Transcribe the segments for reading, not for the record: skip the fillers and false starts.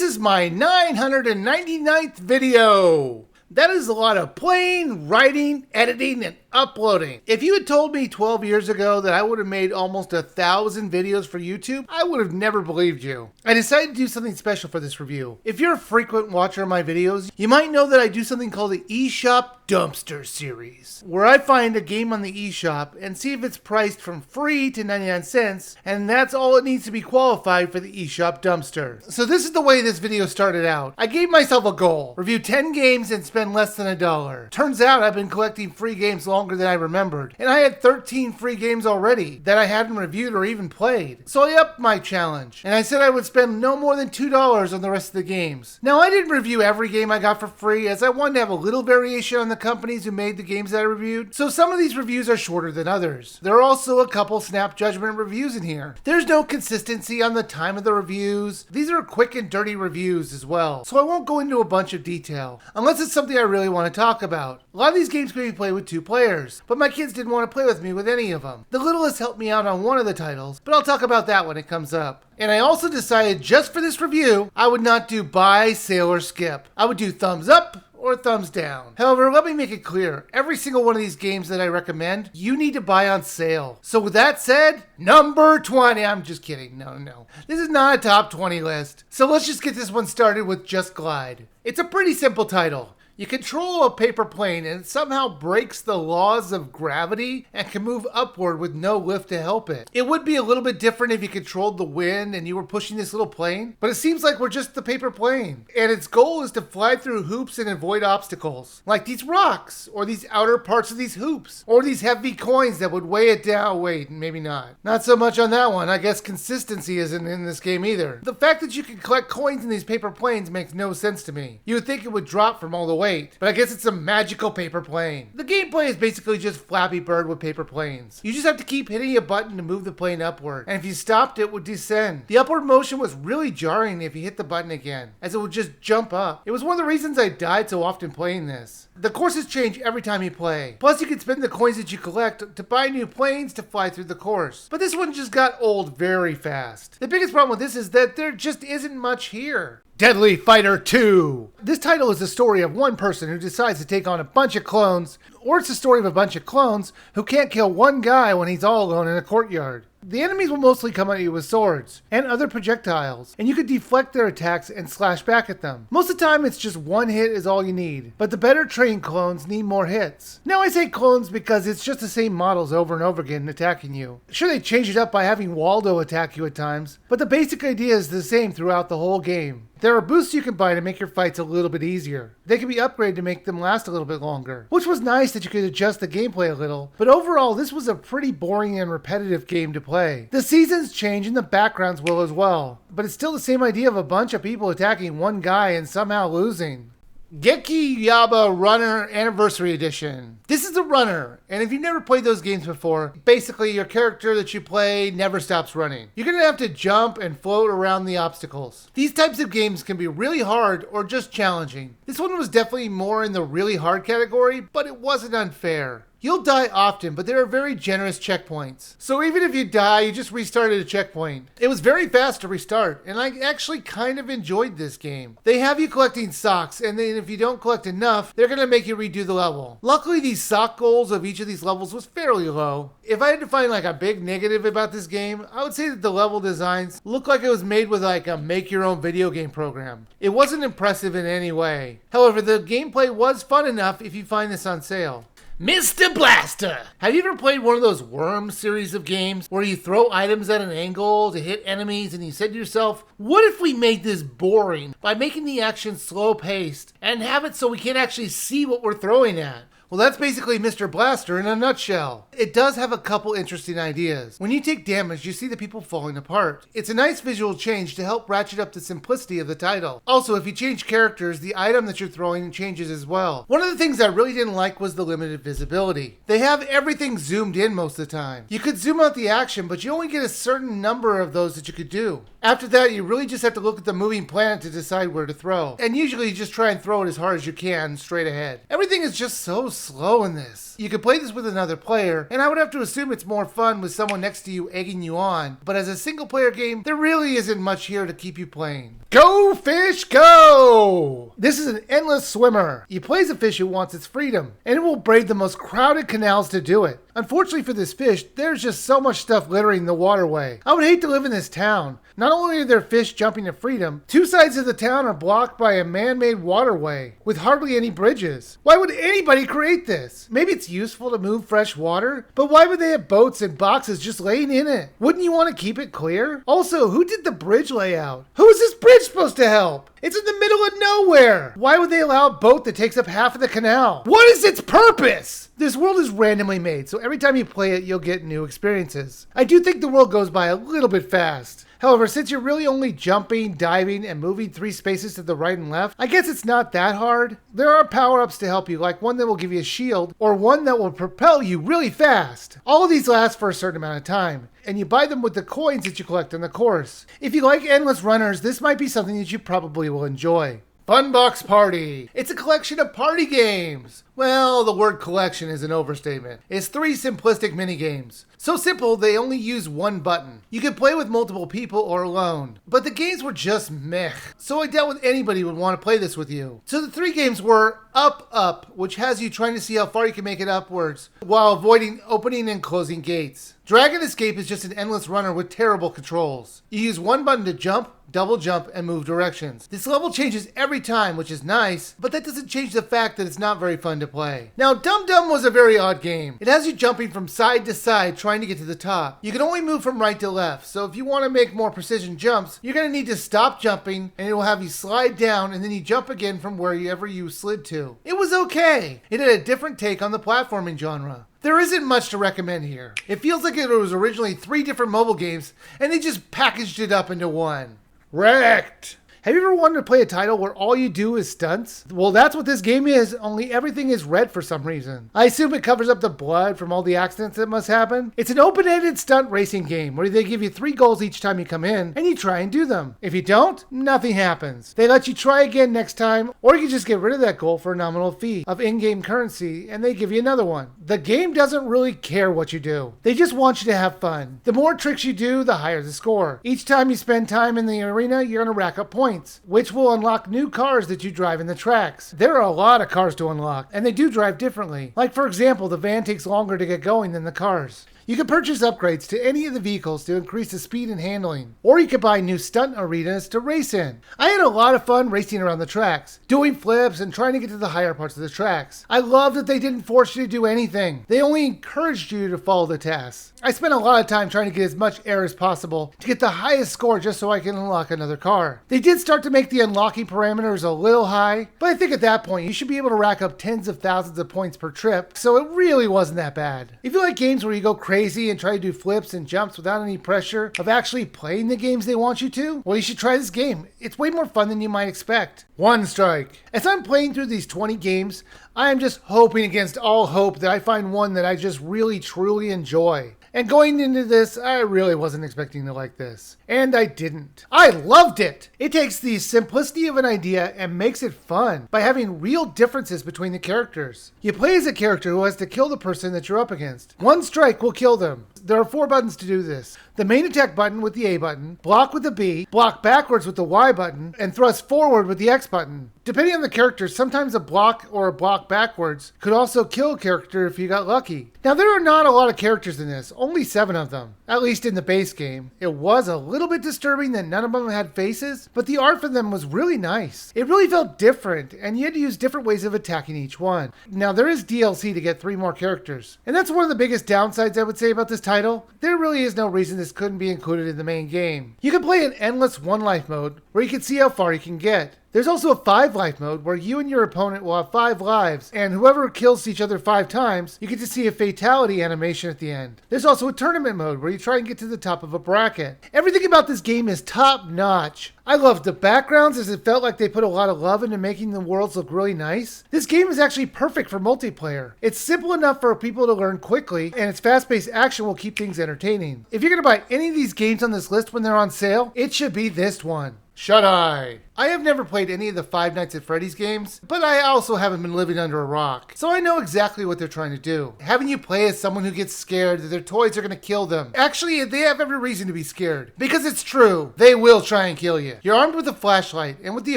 is my 999th video. That is a lot of playing, writing, editing, and uploading. If you had told me 12 years ago that I would have made almost 1,000 videos for YouTube, I would have never believed you. I decided to do something special for this review. If you're a frequent watcher of my videos, you might know that I do something called the eShop Dumpster Series, where I find a game on the eShop and see if it's priced from free to 99 cents, and that's all it needs to be qualified for the eShop Dumpster. So this is the way this video started out. I gave myself a goal: review 10 games and spend less than $1. Turns out I've been collecting free games longer than I remembered, and I had 13 free games already that I hadn't reviewed or even played. So I upped my challenge, and I said I would spend no more than $2 on the rest of the games. Now, I didn't review every game I got for free, as I wanted to have a little variation on the companies who made the games that I reviewed, so some of these reviews are shorter than others. There are also a couple snap judgment reviews in here. There's no consistency on the time of the reviews. These are quick and dirty reviews as well, so I won't go into a bunch of detail, unless it's something I really want to talk about. A lot of these games can be played with 2 players, but my kids didn't want to play with me with any of them. The littlest helped me out on one of the titles, but I'll talk about that when it comes up. And I also decided just for this review, I would not do buy, sale, or skip. I would do thumbs up or thumbs down. However, let me make it clear, every single one of these games that I recommend, you need to buy on sale. So with that said, number 20, I'm just kidding, no. This is not a top 20 list. So let's just get this one started with Just Glide. It's a pretty simple title. You control a paper plane and it somehow breaks the laws of gravity and can move upward with no lift to help it. It would be a little bit different if you controlled the wind and you were pushing this little plane, but it seems like we're just the paper plane. And its goal is to fly through hoops and avoid obstacles, like these rocks, or these outer parts of these hoops, or these heavy coins that would weigh it down. Wait, maybe not. Not so much on that one. I guess consistency isn't in this game either. The fact that you can collect coins in these paper planes makes no sense to me. You would think it would drop from all the weight, but I guess it's a magical paper plane. The gameplay is basically just Flappy Bird with paper planes. You just have to keep hitting a button to move the plane upward, and if you stopped, it would descend. The upward motion was really jarring if you hit the button again, as it would just jump up. It was one of the reasons I died so often playing this. The courses change every time you play. Plus, you can spend the coins that you collect to buy new planes to fly through the course. But this one just got old very fast. The biggest problem with this is that there just isn't much here. Deadly Fighter 2! This title is the story of one person who decides to take on a bunch of clones, or it's the story of a bunch of clones who can't kill one guy when he's all alone in a courtyard. The enemies will mostly come at you with swords and other projectiles, and you can deflect their attacks and slash back at them. Most of the time it's just one hit is all you need, but the better trained clones need more hits. Now I say clones because it's just the same models over and over again attacking you. Sure, they change it up by having Waldo attack you at times, but the basic idea is the same throughout the whole game. There are boosts you can buy to make your fights a little bit easier. They can be upgraded to make them last a little bit longer, which was nice that you could adjust the gameplay a little, but overall this was a pretty boring and repetitive game to play. The seasons change and the backgrounds will as well, but it's still the same idea of a bunch of people attacking one guy and somehow losing. Geki, Yaba Runner Anniversary Edition. This is the runner, and if you've never played those games before, basically your character that you play never stops running. You're going to have to jump and float around the obstacles. These types of games can be really hard or just challenging. This one was definitely more in the really hard category, but it wasn't unfair. You'll die often, but there are very generous checkpoints. So even if you die, you just restarted a checkpoint. It was very fast to restart, and I actually kind of enjoyed this game. They have you collecting socks, and then if you don't collect enough, they're going to make you redo the level. Luckily, the sock goals of each of these levels was fairly low. If I had to find like a big negative about this game, I would say that the level designs look like it was made with like a make-your-own video game program. It wasn't impressive in any way. However, the gameplay was fun enough if you find this on sale. Mr. Blaster! Have you ever played one of those Worm series of games where you throw items at an angle to hit enemies and you said to yourself, what if we made this boring by making the action slow-paced and have it so we can't actually see what we're throwing at? Well, that's basically Mr. Blaster in a nutshell. It does have a couple interesting ideas. When you take damage, you see the people falling apart. It's a nice visual change to help ratchet up the simplicity of the title. Also, if you change characters, the item that you're throwing changes as well. One of the things I really didn't like was the limited visibility. They have everything zoomed in most of the time. You could zoom out the action, but you only get a certain number of those that you could do. After that, you really just have to look at the moving planet to decide where to throw. And usually you just try and throw it as hard as you can, straight ahead. Everything is just so slow in this. You could play this with another player, and I would have to assume it's more fun with someone next to you egging you on. But as a single player game, there really isn't much here to keep you playing. Go fish go! This is an endless swimmer. You play as a fish who wants its freedom, and it will brave the most crowded canals to do it. Unfortunately for this fish, there's just so much stuff littering the waterway. I would hate to live in this town. Not only are there fish jumping to freedom, two sides of the town are blocked by a man-made waterway with hardly any bridges. Why would anybody create this? Maybe it's useful to move fresh water, but why would they have boats and boxes just laying in it? Wouldn't you want to keep it clear? Also, who did the bridge layout? Who is this bridge supposed to help? It's in the middle of nowhere. Why would they allow a boat that takes up half of the canal? What is its purpose? This world is randomly made, so every time you play it, you'll get new experiences. I do think the world goes by a little bit fast. However, since you're really only jumping, diving, and moving 3 spaces to the right and left, I guess it's not that hard. There are power-ups to help you, like one that will give you a shield, or one that will propel you really fast. All of these last for a certain amount of time, and you buy them with the coins that you collect in the course. If you like endless runners, this might be something that you probably will enjoy. Funbox Party. It's a collection of party games. Well, the word collection is an overstatement. It's 3 simplistic mini-games. So simple, they only use one button. You can play with multiple people or alone. But the games were just meh. So I doubt anybody would want to play this with you. So the 3 games were Up Up, which has you trying to see how far you can make it upwards while avoiding opening and closing gates. Dragon Escape is just an endless runner with terrible controls. You use one button to jump, double jump, and move directions. This level changes every time, which is nice, but that doesn't change the fact that it's not very fun to play. Now, Dum Dum was a very odd game. It has you jumping from side to side trying to get to the top. You can only move from right to left, so if you want to make more precision jumps, you're going to need to stop jumping, and it will have you slide down, and then you jump again from wherever you slid to. It was okay. It had a different take on the platforming genre. There isn't much to recommend here. It feels like it was originally 3 different mobile games, and they just packaged it up into one. REKT. Have you ever wanted to play a title where all you do is stunts? Well, that's what this game is, only everything is red for some reason. I assume it covers up the blood from all the accidents that must happen. It's an open-ended stunt racing game where they give you 3 goals each time you come in, and you try and do them. If you don't, nothing happens. They let you try again next time, or you can just get rid of that goal for a nominal fee of in-game currency, and they give you another one. The game doesn't really care what you do. They just want you to have fun. The more tricks you do, the higher the score. Each time you spend time in the arena, you're going to rack up points, which will unlock new cars that you drive in the tracks. There are a lot of cars to unlock, and they do drive differently. Like, for example, the van takes longer to get going than the cars. You can purchase upgrades to any of the vehicles to increase the speed and handling, or you can buy new stunt arenas to race in. I had a lot of fun racing around the tracks, doing flips and trying to get to the higher parts of the tracks. I love that they didn't force you to do anything. They only encouraged you to follow the tasks. I spent a lot of time trying to get as much air as possible to get the highest score just so I can unlock another car. They did start to make the unlocking parameters a little high, but I think at that point you should be able to rack up tens of thousands of points per trip, so it really wasn't that bad. If you like games where you go crazy and try to do flips and jumps without any pressure of actually playing the games they want you to, well, you should try this game. It's way more fun than you might expect. One Strike. As I'm playing through these 20 games, I am just hoping against all hope that I find one that I just really truly enjoy. And going into this, I really wasn't expecting to like this. And I didn't. I loved it! It takes the simplicity of an idea and makes it fun by having real differences between the characters. You play as a character who has to kill the person that you're up against. One strike will kill them. There are 4 buttons to do this. The main attack button with the A button, block with the B, block backwards with the Y button, and thrust forward with the X button. Depending on the character, sometimes a block or a block backwards could also kill a character if you got lucky. Now, there are not a lot of characters in this, only 7 of them, at least in the base game. It was a little bit disturbing that none of them had faces, but the art for them was really nice. It really felt different, and you had to use different ways of attacking each one. Now, there is DLC to get 3 more characters, and that's one of the biggest downsides I would say about this title. There really is no reason this couldn't be included in the main game. You can play an endless one life mode, where you can see how far you can get. There's also a 5-life mode where you and your opponent will have 5 lives, and whoever kills each other 5 times, you get to see a fatality animation at the end. There's also a tournament mode where you try and get to the top of a bracket. Everything about this game is top notch. I loved the backgrounds as it felt like they put a lot of love into making the worlds look really nice. This game is actually perfect for multiplayer. It's simple enough for people to learn quickly, and its fast-paced action will keep things entertaining. If you're going to buy any of these games on this list when they're on sale, it should be this one. Shut Eye. I have never played any of the Five Nights at Freddy's games, but I also haven't been living under a rock, so I know exactly what they're trying to do. Having you play as someone who gets scared that their toys are going to kill them. Actually, they have every reason to be scared, because it's true. They will try and kill you. You're armed with a flashlight, and with the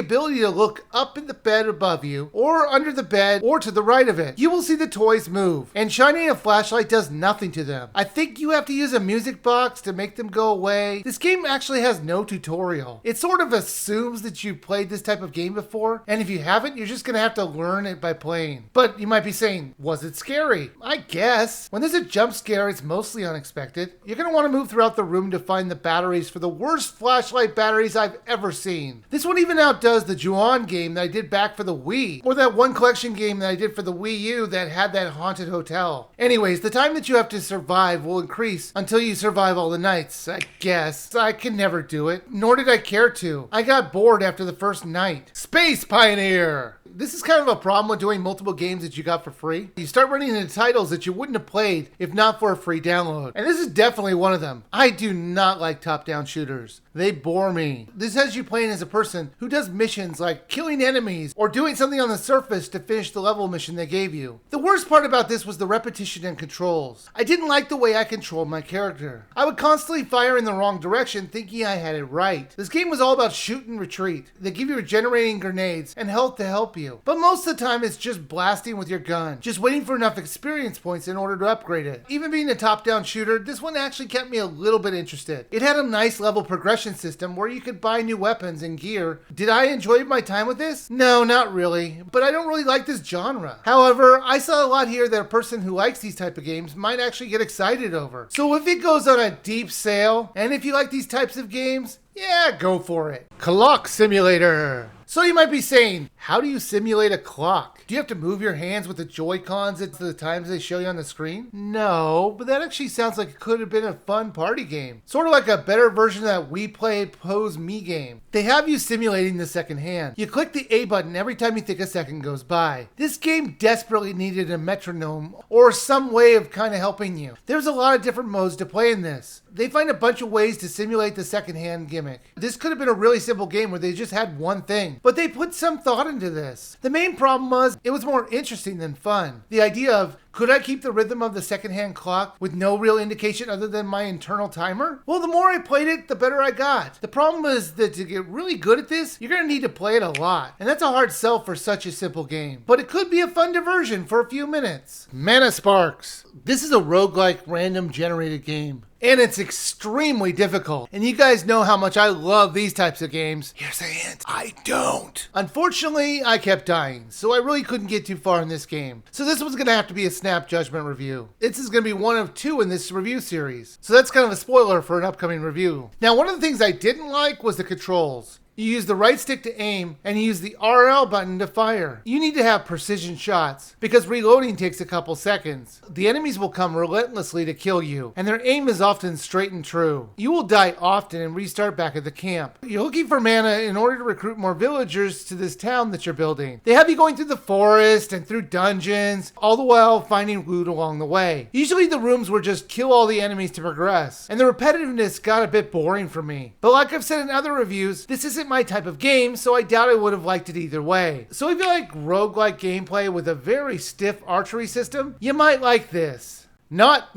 ability to look up in the bed above you, or under the bed, or to the right of it. You will see the toys move, and shining a flashlight does nothing to them. I think you have to use a music box to make them go away. This game actually has no tutorial. It sort of assumes that you played this type of game before, and if you haven't, you're just gonna have to learn it by playing. But you might be saying, was it scary? I guess. When there's a jump scare, it's mostly unexpected. You're gonna want to move throughout the room to find the batteries for the worst flashlight batteries I've ever seen. This one even outdoes the Ju-On game that I did back for the Wii, or that one collection game that I did for the Wii U that had that haunted hotel. Anyways, the time that you have to survive will increase until you survive all the nights, I guess. I can never do it, nor did I care to. I got bored after the first night. Space Pioneer! This is kind of a problem with doing multiple games that you got for free. You start running into titles that you wouldn't have played if not for a free download. And this is definitely one of them. I do not like top-down shooters. They bore me. This has you playing as a person who does missions like killing enemies or doing something on the surface to finish the level mission they gave you. The worst part about this was the repetition and controls. I didn't like the way I controlled my character. I would constantly fire in the wrong direction thinking I had it right. This game was all about shoot and retreat. They give you regenerating grenades and health to help you. But most of the time it's just blasting with your gun, just waiting for enough experience points in order to upgrade it. Even being a top-down shooter, this one actually kept me a little bit interested. It had a nice level progression system where you could buy new weapons and gear. Did I enjoy my time with this? No, not really, but I don't really like this genre. However, I saw a lot here that a person who likes these type of games might actually get excited over. So if it goes on a deep sale, and if you like these types of games, yeah, go for it. Clock Simulator. So you might be saying, how do you simulate a clock? Do you have to move your hands with the Joy-Cons at the times they show you on the screen? No, but that actually sounds like it could have been a fun party game. Sort of like a better version of that We Play Pose Me game. They have you simulating the second hand. You click the A button every time you think a second goes by. This game desperately needed a metronome or some way of kind of helping you. There's a lot of different modes to play in this. They find a bunch of ways to simulate the second hand gimmick. This could have been a really simple game where they just had one thing, but they put some thought into this. The main problem was it was more interesting than fun. The idea of, could I keep the rhythm of the second-hand clock with no real indication other than my internal timer? Well, the more I played it, the better I got. The problem is that to get really good at this, you're going to need to play it a lot. And that's a hard sell for such a simple game. But it could be a fun diversion for a few minutes. Mana Sparks. This is a roguelike random generated game. And it's extremely difficult. And you guys know how much I love these types of games. Here's a hint. I don't. Unfortunately, I kept dying, so I really couldn't get too far in this game. So this one's gonna have to be a snap judgment review. This is gonna be one of two in this review series. So that's kind of a spoiler for an upcoming review. Now, one of the things I didn't like was the controls. You use the right stick to aim, and you use the RL button to fire. You need to have precision shots, because reloading takes a couple seconds. The enemies will come relentlessly to kill you, and their aim is often straight and true. You will die often and restart back at the camp. You're looking for mana in order to recruit more villagers to this town that you're building. They have you going through the forest and through dungeons, all the while finding loot along the way. Usually the rooms were just kill all the enemies to progress, and the repetitiveness got a bit boring for me. But like I've said in other reviews, this isn't my type of game, so I doubt I would have liked it either way. So if you like roguelike gameplay with a very stiff archery system, you might like this. Not.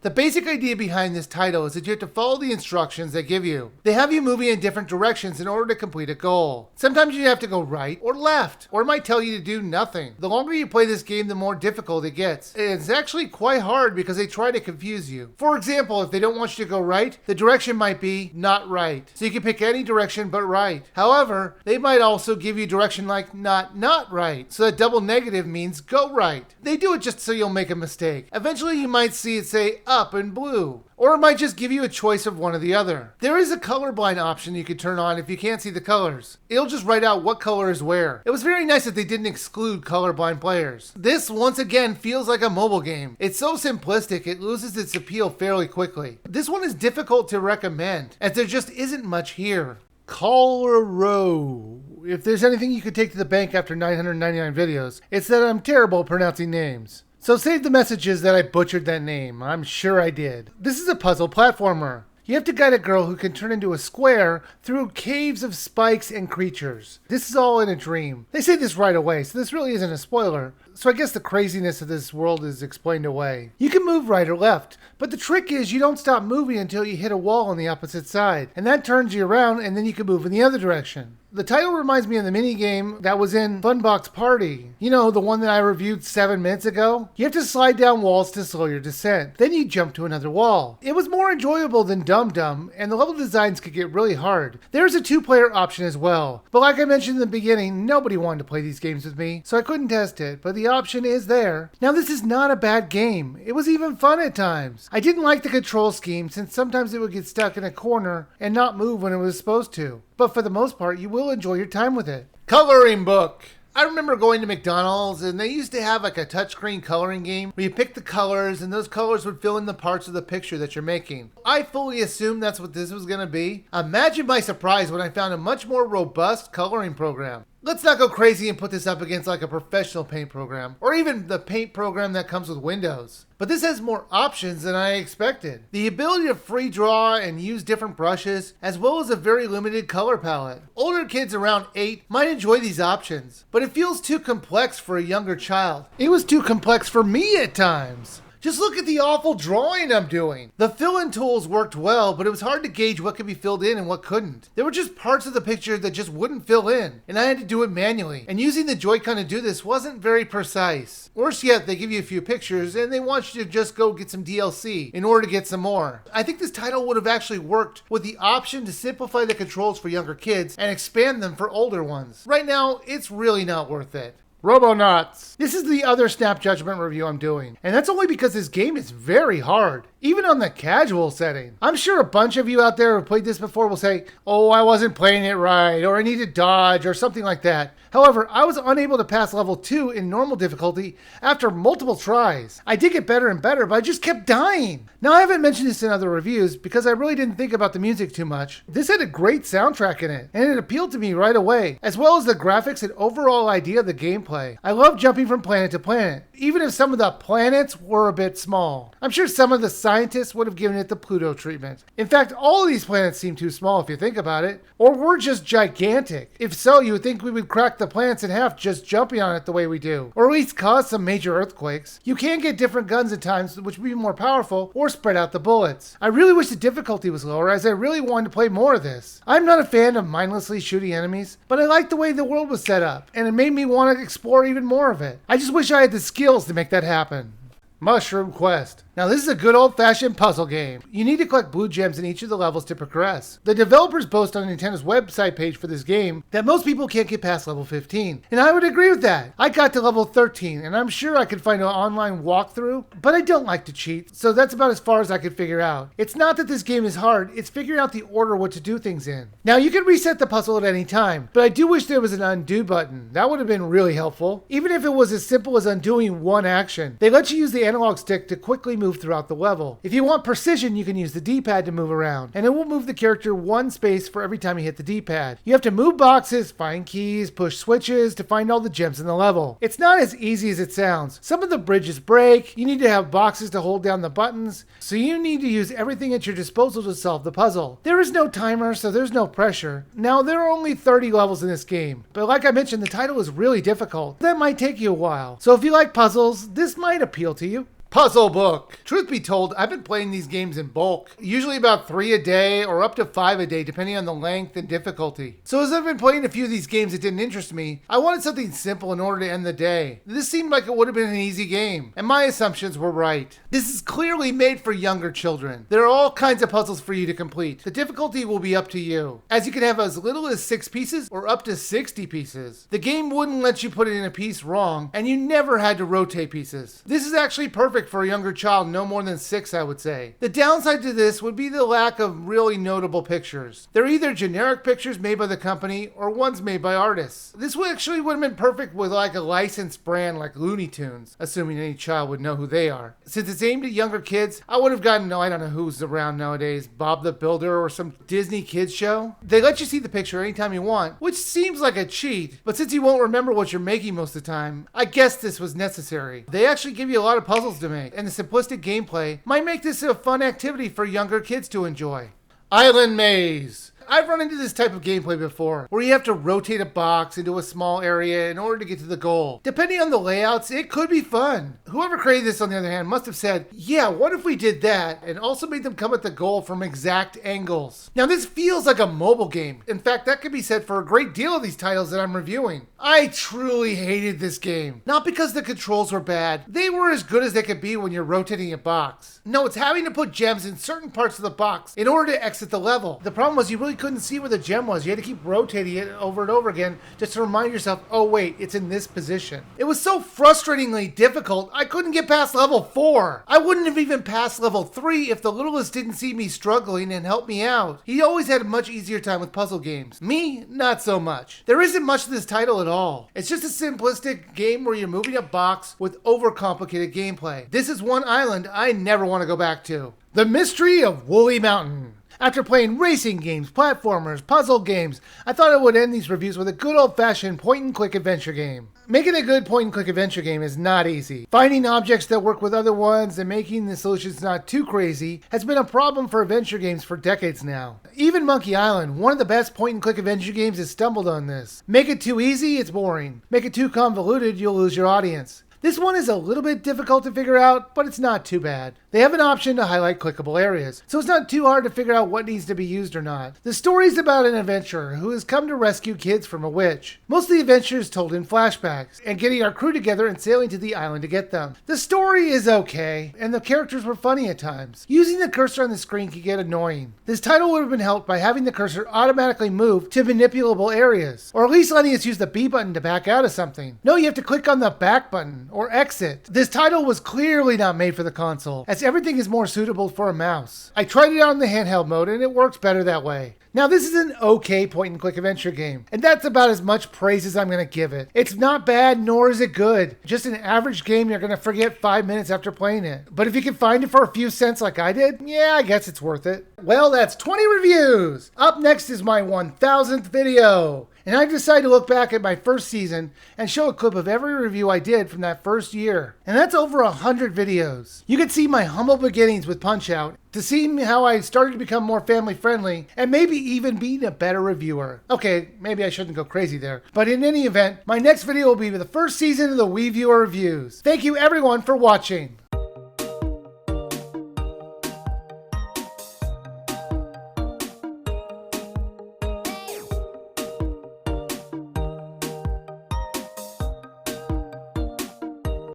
The basic idea behind this title is that you have to follow the instructions they give you. They have you moving in different directions in order to complete a goal. Sometimes you have to go right or left, or it might tell you to do nothing. The longer you play this game, the more difficult it gets. It's actually quite hard because they try to confuse you. For example, if they don't want you to go right, the direction might be not right. So you can pick any direction but right. However, they might also give you direction like not right. So that double negative means go right. They do it just so you'll make a mistake. Eventually you might see it say up in blue. Or it might just give you a choice of one or the other. There is a colorblind option you could turn on if you can't see the colors. It'll just write out what color is where. It was very nice that they didn't exclude colorblind players. This, once again, feels like a mobile game. It's so simplistic, it loses its appeal fairly quickly. This one is difficult to recommend, as there just isn't much here. Koloro. If there's anything you could take to the bank after 999 videos, it's that I'm terrible at pronouncing names. So save the messages that I butchered that name. I'm sure I did. This is a puzzle platformer. You have to guide a girl who can turn into a square through caves of spikes and creatures. This is all in a dream. They say this right away, so this really isn't a spoiler. So I guess the craziness of this world is explained away. You can move right or left, but the trick is you don't stop moving until you hit a wall on the opposite side. And that turns you around, and then you can move in the other direction. The title reminds me of the minigame that was in Funbox Party. You know, the one that I reviewed 7 minutes ago? You have to slide down walls to slow your descent. Then you jump to another wall. It was more enjoyable than Dum Dum, and the level designs could get really hard. There's a 2-player option as well. But like I mentioned in the beginning, nobody wanted to play these games with me, so I couldn't test it, but the option is there. Now this is not a bad game. It was even fun at times. I didn't like the control scheme since sometimes it would get stuck in a corner and not move when it was supposed to. But for the most part, you will enjoy your time with it. Coloring book. I remember going to McDonald's and they used to have like a touchscreen coloring game where you pick the colors and those colors would fill in the parts of the picture that you're making. I fully assumed that's what this was going to be. Imagine my surprise when I found a much more robust coloring program. Let's not go crazy and put this up against like a professional paint program, or even the paint program that comes with Windows. But this has more options than I expected. The ability to free draw and use different brushes, as well as a very limited color palette. Older kids around 8 might enjoy these options, but it feels too complex for a younger child. It was too complex for me at times. Just look at the awful drawing I'm doing. The fill-in tools worked well, but it was hard to gauge what could be filled in and what couldn't. There were just parts of the picture that just wouldn't fill in, and I had to do it manually. And using the Joy-Con to do this wasn't very precise. Worse yet, they give you a few pictures, and they want you to just go get some DLC in order to get some more. I think this title would have actually worked with the option to simplify the controls for younger kids and expand them for older ones. Right now, it's really not worth it. Robonauts. This is the other Snap Judgment review I'm doing, and that's only because this game is very hard, even on the casual setting. I'm sure a bunch of you out there who played this before will say, oh, I wasn't playing it right, or I need to dodge, or something like that. However, I was unable to pass level 2 in normal difficulty after multiple tries. I did get better and better, but I just kept dying. Now, I haven't mentioned this in other reviews because I really didn't think about the music too much. This had a great soundtrack in it, and it appealed to me right away, as well as the graphics and overall idea of the gameplay. I love jumping from planet to planet, even if some of the planets were a bit small. I'm sure some of the scientists would have given it the Pluto treatment. In fact, all of these planets seem too small if you think about it, or were just gigantic. If so, you would think we would crack the planets in half just jumping on it the way we do, or at least cause some major earthquakes. You can get different guns at times which would be more powerful or spread out the bullets. I really wish the difficulty was lower, as I really wanted to play more of this. I'm not a fan of mindlessly shooting enemies, but I liked the way the world was set up, and it made me want to explore even more of it. I just wish I had the skills to make that happen. Mushroom Quest. Now this is a good old-fashioned puzzle game. You need to collect blue gems in each of the levels to progress. The developers boast on Nintendo's website page for this game that most people can't get past level 15. And I would agree with that. I got to level 13 and I'm sure I could find an online walkthrough, but I don't like to cheat, so that's about as far as I could figure out. It's not that this game is hard, it's figuring out the order what to do things in. Now you can reset the puzzle at any time, but I do wish there was an undo button. That would have been really helpful. Even if it was as simple as undoing one action. They let you use the analog stick to quickly move throughout the level. If you want precision, you can use the D-pad to move around, and it will move the character one space for every time you hit the D-pad. You have to move boxes, find keys, push switches to find all the gems in the level. It's not as easy as it sounds. Some of the bridges break, you need to have boxes to hold down the buttons, so you need to use everything at your disposal to solve the puzzle. There is no timer, so there's no pressure. Now, there are only 30 levels in this game, but like I mentioned, the title is really difficult. That might take you a while. So if you like puzzles, this might appeal to you. Puzzle book. Truth be told, I've been playing these games in bulk, usually about 3 a day or up to 5 a day depending on the length and difficulty. So as I've been playing a few of these games that didn't interest me, I wanted something simple in order to end the day. This seemed like it would have been an easy game, and my assumptions were right. This is clearly made for younger children. There are all kinds of puzzles for you to complete. The difficulty will be up to you, as you can have as little as 6 pieces or up to 60 pieces. The game wouldn't let you put it in a piece wrong, and you never had to rotate pieces. This is actually perfect perfect for a younger child no more than 6, I would say. The downside to this would be the lack of really notable pictures. They're either generic pictures made by the company or ones made by artists. This would have been perfect with like a licensed brand like Looney Tunes, assuming any child would know who they are. Since it's aimed at younger kids, I would have gotten, I don't know who's around nowadays, Bob the Builder or some Disney kids show. They let you see the picture anytime you want, which seems like a cheat, but since you won't remember what you're making most of the time, I guess this was necessary. They actually give you a lot of puzzles to make, and the simplistic gameplay might make this a fun activity for younger kids to enjoy. Island Maze. I've run into this type of gameplay before, where you have to rotate a box into a small area in order to get to the goal. Depending on the layouts, it could be fun. Whoever created this, on the other hand, must have said, yeah, what if we did that, and also made them come at the goal from exact angles. Now this feels like a mobile game. In fact, that could be said for a great deal of these titles that I'm reviewing. I truly hated this game. Not because the controls were bad, they were as good as they could be when you're rotating a box. No, it's having to put gems in certain parts of the box in order to exit the level. The problem was you really couldn't see where the gem was. You had to keep rotating it over and over again just to remind yourself, oh wait, it's in this position. It was so frustratingly difficult, I couldn't get past level 4. I wouldn't have even passed level 3 if the littlest didn't see me struggling and help me out. He always had a much easier time with puzzle games. Me, not so much. There isn't much to this title at all. It's just a simplistic game where you're moving a box with overcomplicated gameplay. This is one island I never want to go back to. The Mystery of Woolley Mountain. After playing racing games, platformers, puzzle games, I thought I would end these reviews with a good old-fashioned point-and-click adventure game. Making a good point-and-click adventure game is not easy. Finding objects that work with other ones and making the solutions not too crazy has been a problem for adventure games for decades now. Even Monkey Island, one of the best point-and-click adventure games, has stumbled on this. Make it too easy, it's boring. Make it too convoluted, you'll lose your audience. This one is a little bit difficult to figure out, but it's not too bad. They have an option to highlight clickable areas, so it's not too hard to figure out what needs to be used or not. The story is about an adventurer who has come to rescue kids from a witch. Most of the adventure is told in flashbacks, and getting our crew together and sailing to the island to get them. The story is okay, and the characters were funny at times. Using the cursor on the screen can get annoying. This title would have been helped by having the cursor automatically move to manipulable areas, or at least letting us use the B button to back out of something. No, you have to click on the back button or exit. This title was clearly not made for the console, as everything is more suitable for a mouse. I tried it out in the handheld mode and it works better that way. Now this is an okay point-and-click adventure game, and that's about as much praise as I'm going to give it. It's not bad, nor is it good. Just an average game you're going to forget 5 minutes after playing it. But if you can find it for a few cents like I did, yeah, I guess it's worth it. Well, that's 20 reviews! Up next is my 1000th video. And I've decided to look back at my first season and show a clip of every review I did from that first year. And that's over 100 videos. You can see my humble beginnings with Punch-Out, to see how I started to become more family friendly, and maybe even being a better reviewer. Okay, maybe I shouldn't go crazy there. But in any event, my next video will be the first season of the WeViewer Reviews. Thank you everyone for watching.